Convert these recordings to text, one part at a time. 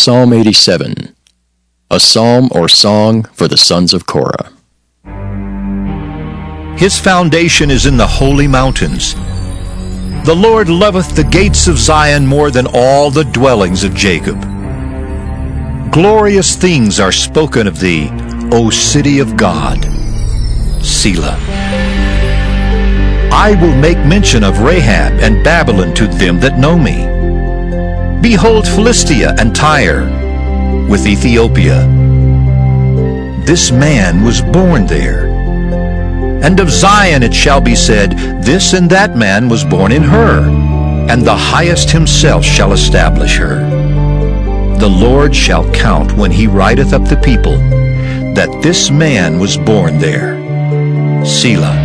Psalm 87, a psalm or song for the sons of Korah. His foundation is in the holy mountains. The Lord loveth the gates of Zion more than all the dwellings of Jacob. Glorious things are spoken of thee, O city of God. Selah. I will make mention of Rahab and Babylon to them that know me. Behold Philistia and Tyre, with Ethiopia. This man was born there. And of Zion it shall be said, this and that man was born in her, and the highest himself shall establish her. The Lord shall count when he writeth up the people, that this man was born there. Selah.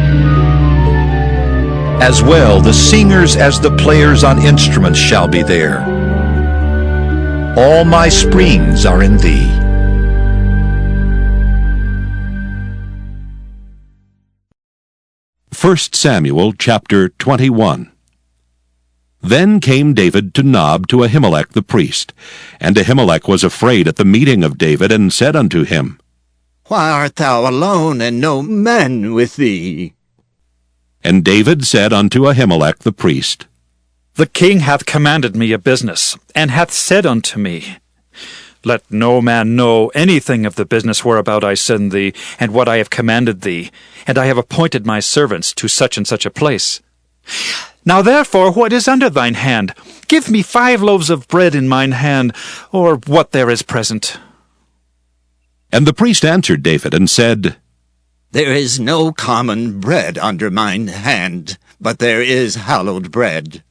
As well the singers as the players on instruments shall be there. All my springs are in thee. First Samuel chapter 21. Then came David to Nob to Ahimelech the priest. And Ahimelech was afraid at the meeting of David, and said unto him, Why art thou alone, and no men with thee? And David said unto Ahimelech the priest, The king hath commanded me a business, and hath said unto me, Let no man know anything of the business whereabout I send thee, and what I have commanded thee, and I have appointed my servants to such and such a place. Now therefore, what is under thine hand? Give me 5 loaves of bread in mine hand, or what there is present. And the priest answered David, and said, There is no common bread under mine hand, but there is hallowed bread,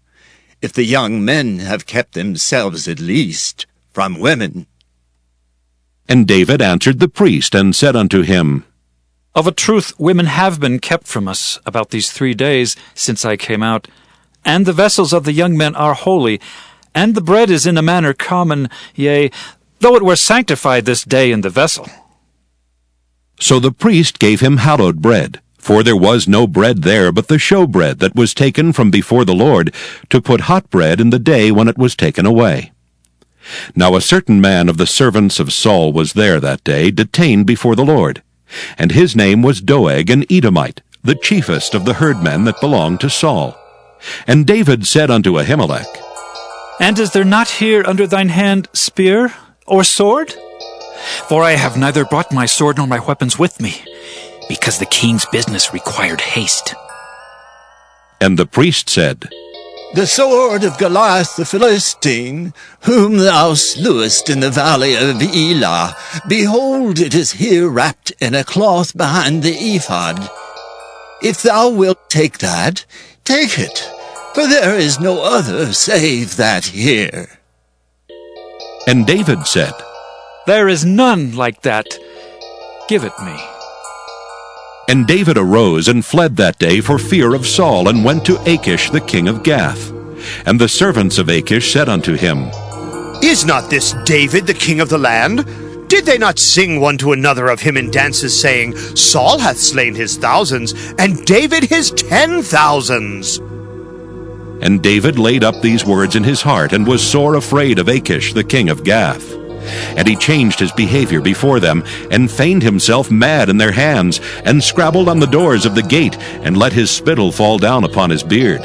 if the young men have kept themselves at least from women. And David answered the priest, and said unto him, Of a truth, women have been kept from us about these 3 days since I came out, and the vessels of the young men are holy, and the bread is in a manner common, yea, though it were sanctified this day in the vessel. So the priest gave him hallowed bread, for there was no bread there but the showbread that was taken from before the Lord, to put hot bread in the day when it was taken away. Now a certain man of the servants of Saul was there that day, detained before the Lord. And his name was Doeg an Edomite, the chiefest of the herdmen that belonged to Saul. And David said unto Ahimelech, And is there not here under thine hand spear or sword? For I have neither brought my sword nor my weapons with me, because the king's business required haste. And the priest said, The sword of Goliath the Philistine, whom thou slewest in the valley of Elah, behold, it is here wrapped in a cloth behind the ephod. If thou wilt take that, take it, for there is no other save that here. And David said, There is none like that. Give it me. And David arose and fled that day for fear of Saul, and went to Achish the king of Gath. And the servants of Achish said unto him, Is not this David the king of the land? Did they not sing one to another of him in dances, saying, Saul hath slain his thousands, and David his 10,000s? And David laid up these words in his heart, and was sore afraid of Achish the king of Gath. And he changed his behavior before them, and feigned himself mad in their hands, and scrabbled on the doors of the gate, and let his spittle fall down upon his beard.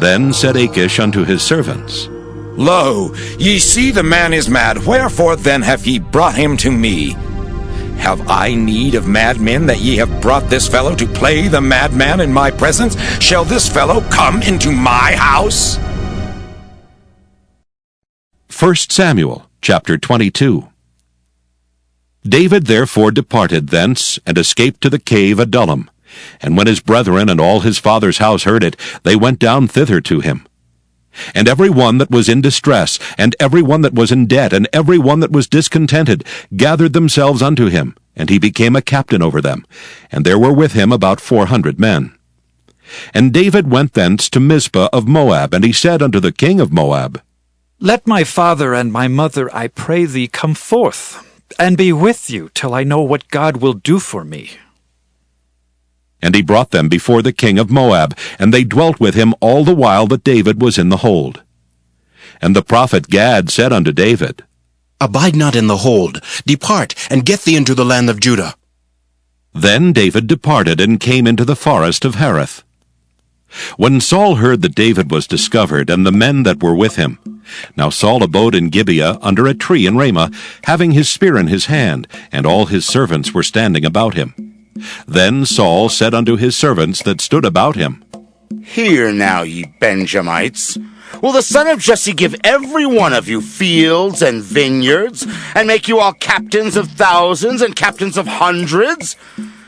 Then said Achish unto his servants, Lo, ye see the man is mad, wherefore then have ye brought him to me? Have I need of madmen, that ye have brought this fellow to play the madman in my presence? Shall this fellow come into my house? First Samuel chapter 22. David therefore departed thence, and escaped to the cave Adullam. And when his brethren and all his father's house heard it, they went down thither to him. And every one that was in distress, and every one that was in debt, and every one that was discontented, gathered themselves unto him, and he became a captain over them. And there were with him about 400 men. And David went thence to Mizpah of Moab, and he said unto the king of Moab, Let my father and my mother, I pray thee, come forth, and be with you till I know what God will do for me. And he brought them before the king of Moab, and they dwelt with him all the while that David was in the hold. And the prophet Gad said unto David, Abide not in the hold. Depart, and get thee into the land of Judah. Then David departed and came into the forest of Hereth. When Saul heard that David was discovered, and the men that were with him, now Saul abode in Gibeah under a tree in Ramah, having his spear in his hand, and all his servants were standing about him. Then Saul said unto his servants that stood about him, Hear now, ye Benjamites. Will the son of Jesse give every one of you fields and vineyards, and make you all captains of thousands and captains of hundreds?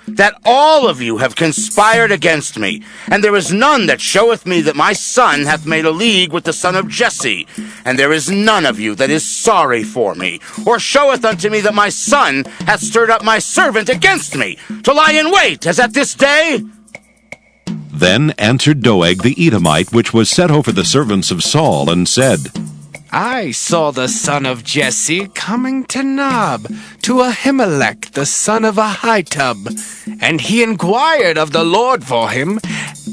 That all of you have conspired against me, and there is none that showeth me that my son hath made a league with the son of Jesse, and there is none of you that is sorry for me, or showeth unto me that my son hath stirred up my servant against me, to lie in wait, as at this day? Then answered Doeg the Edomite, which was set over the servants of Saul, and said, I saw the son of Jesse coming to Nob, to Ahimelech the son of Ahitub, and he inquired of the Lord for him,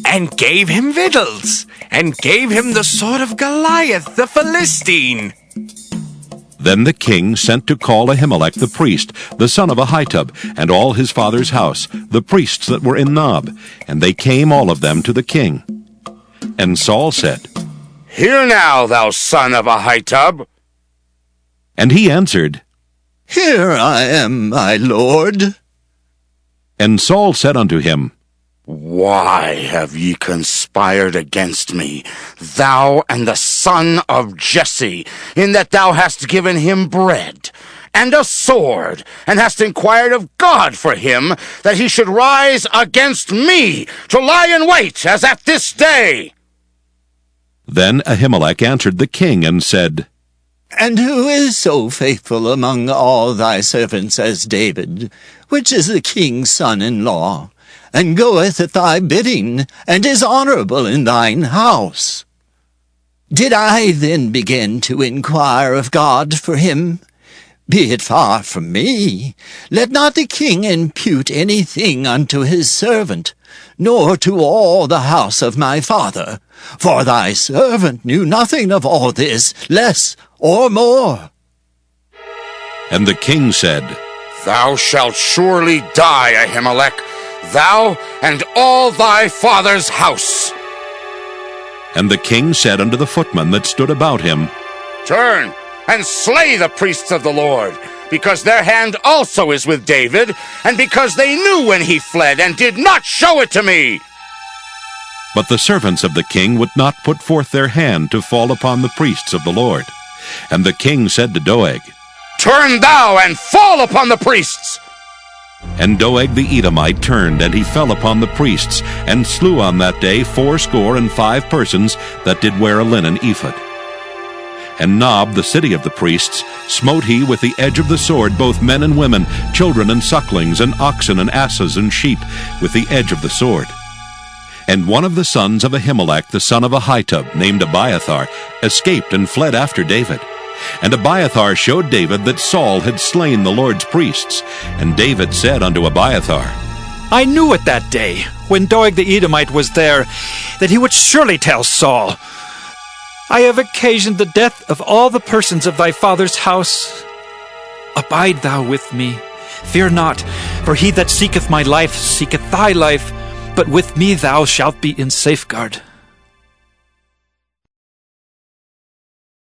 and gave him victuals, and gave him the sword of Goliath the Philistine. Then the king sent to call Ahimelech the priest, the son of Ahitub, and all his father's house, the priests that were in Nob, and they came all of them to the king. And Saul said, Hear now, thou son of Ahitub. And he answered, Here I am, my lord. And Saul said unto him, Why have ye conspired against me, thou and the son of Jesse, in that thou hast given him bread and a sword, and hast inquired of God for him, that he should rise against me, to lie in wait, as at this day? Then Ahimelech answered the king, and said, And who is so faithful among all thy servants as David, which is the king's son-in-law, and goeth at thy bidding, and is honorable in thine house? Did I then begin to inquire of God for him? Be it far from me. Let not the king impute anything unto his servant, nor to all the house of my father. For thy servant knew nothing of all this, less or more. And the king said, Thou shalt surely die, Ahimelech, thou and all thy father's house. And the king said unto the footmen that stood about him, Turn and slay the priests of the Lord, because their hand also is with David, and because they knew when he fled, and did not show it to me. But the servants of the king would not put forth their hand to fall upon the priests of the Lord. And the king said to Doeg, Turn thou and fall upon the priests. And Doeg the Edomite turned, and he fell upon the priests, and slew on that day 75 persons that did wear a linen ephod. And Nob, the city of the priests, smote he with the edge of the sword both men and women, children and sucklings, and oxen and asses and sheep, with the edge of the sword. And one of the sons of Ahimelech the son of Ahitub, named Abiathar, escaped and fled after David. And Abiathar showed David that Saul had slain the Lord's priests. And David said unto Abiathar, I knew it that day, when Doeg the Edomite was there, that he would surely tell Saul, I have occasioned the death of all the persons of thy father's house. Abide thou with me. Fear not, for he that seeketh my life seeketh thy life, but with me thou shalt be in safeguard.